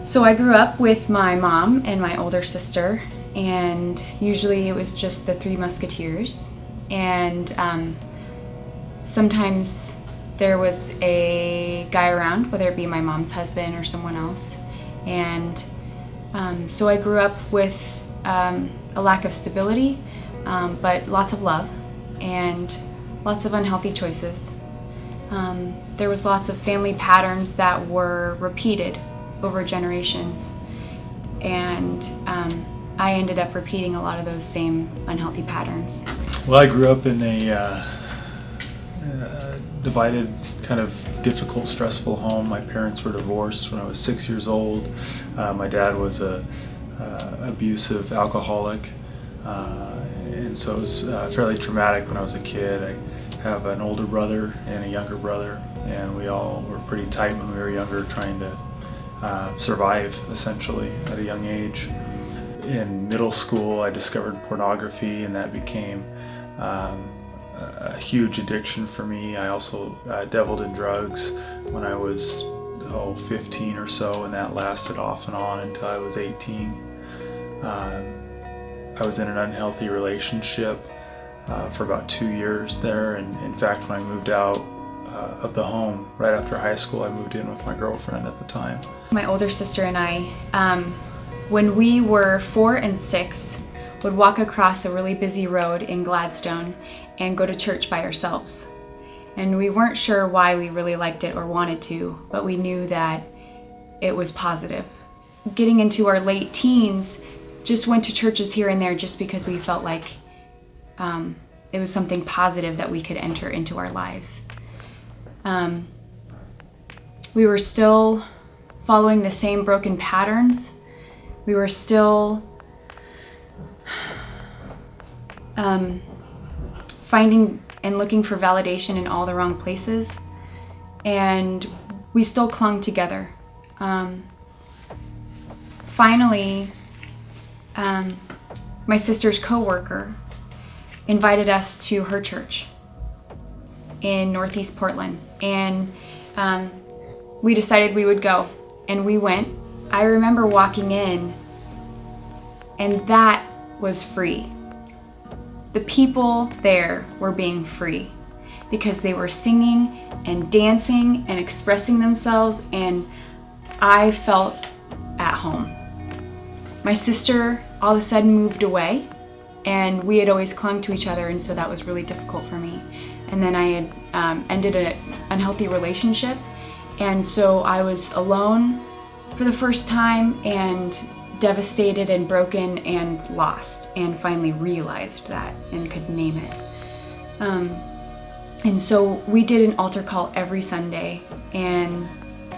So I grew up with my mom and my older sister, and usually it was just the Three Musketeers. And sometimes there was a guy around, whether it be my mom's husband or someone else. And so I grew up with a lack of stability, but lots of love and lots of unhealthy choices. There was lots of family patterns that were repeated over generations, and I ended up repeating a lot of those same unhealthy patterns. Well, I grew up in a divided, kind of difficult, stressful home. My parents were divorced when I was 6 years old. My dad was a abusive alcoholic, and so it was fairly traumatic when I was a kid. I have an older brother and a younger brother, and we all were pretty tight when we were younger, trying to survive essentially at a young age. In middle school, I discovered pornography, and that became a huge addiction for me. I also dabbled in drugs when I was 15 or so, and that lasted off and on until I was 18. I was in an unhealthy relationship for about 2 years there, and in fact, when I moved out of the home right after high school, I moved in with my girlfriend at the time. My older sister and I, when we were 4 and 6, would walk across a really busy road in Gladstone and go to church by ourselves. And we weren't sure why we really liked it or wanted to, but we knew that it was positive. Getting into our late teens, just went to churches here and there just because we felt like it was something positive that we could enter into our lives. We were still following the same broken patterns. We were still finding and looking for validation in all the wrong places, and we still clung together. Finally, my sister's coworker invited us to her church in Northeast Portland, and we decided we would go, and we went. I remember walking in, and that was free. The people there were being free because they were singing and dancing and expressing themselves, and I felt at home. My sister all of a sudden moved away, and we had always clung to each other, and so that was really difficult for me. And then I had ended an unhealthy relationship, and so I was alone for the first time, and devastated and broken and lost, and finally realized that and could name it. And so we did an altar call every Sunday, and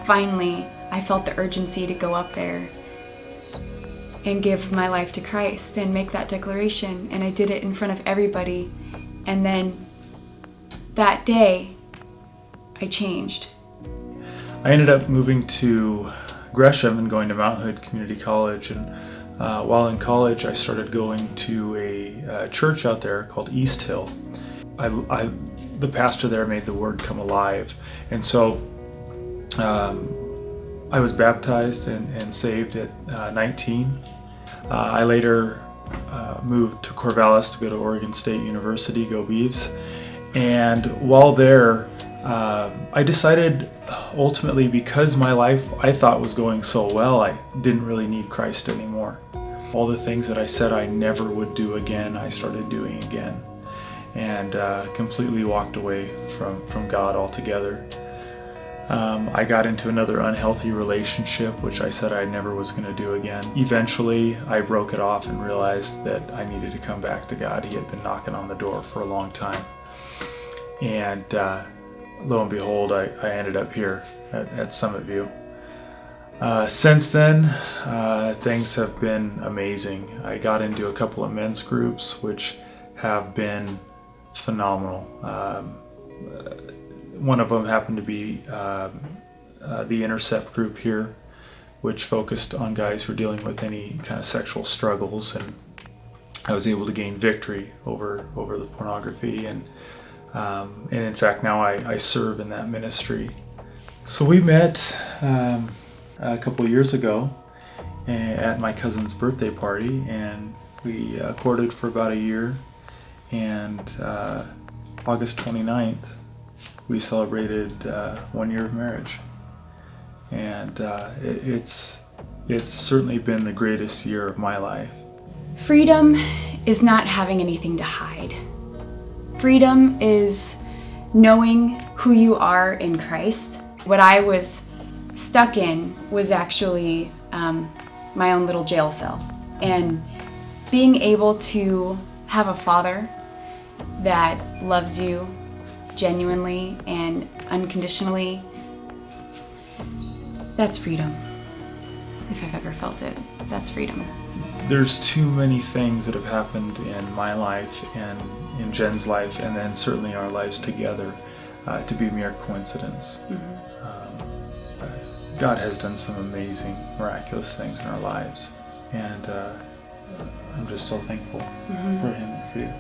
finally I felt the urgency to go up there and give my life to Christ and make that declaration, and I did it in front of everybody. And then that day I changed. I ended up moving to Gresham and going to Mount Hood Community College, and while in college I started going to a church out there called East Hill. The pastor there made the word come alive, and so I was baptized and saved at 19. I later moved to Corvallis to go to Oregon State University, go Beavs, and while there I decided ultimately, because my life I thought was going so well, I didn't really need Christ anymore. All the things that I said I never would do again, I started doing again, and completely walked away from God altogether. I got into another unhealthy relationship, which I said I never was going to do again. Eventually, I broke it off and realized that I needed to come back to God. He had been knocking on the door for a long time. And lo and behold, I ended up here at Summit View. Since then, things have been amazing. I got into a couple of men's groups, which have been phenomenal. One of them happened to be the Intercept group here, which focused on guys who were dealing with any kind of sexual struggles, and I was able to gain victory over the pornography, and in fact now I serve in that ministry. So we met a couple years ago at my cousin's birthday party, and we courted for about a year, and August 29th we celebrated 1 year of marriage, and it's certainly been the greatest year of my life. Freedom is not having anything to hide. Freedom is knowing who you are in Christ. What I was stuck in was actually my own little jail cell. And being able to have a father that loves you genuinely and unconditionally, that's freedom. If I've ever felt it, that's freedom. There's too many things that have happened in my life and in Jen's life, and then certainly our lives together, to be mere coincidence. God has done some amazing, miraculous things in our lives, and I'm just so thankful for Him and for you.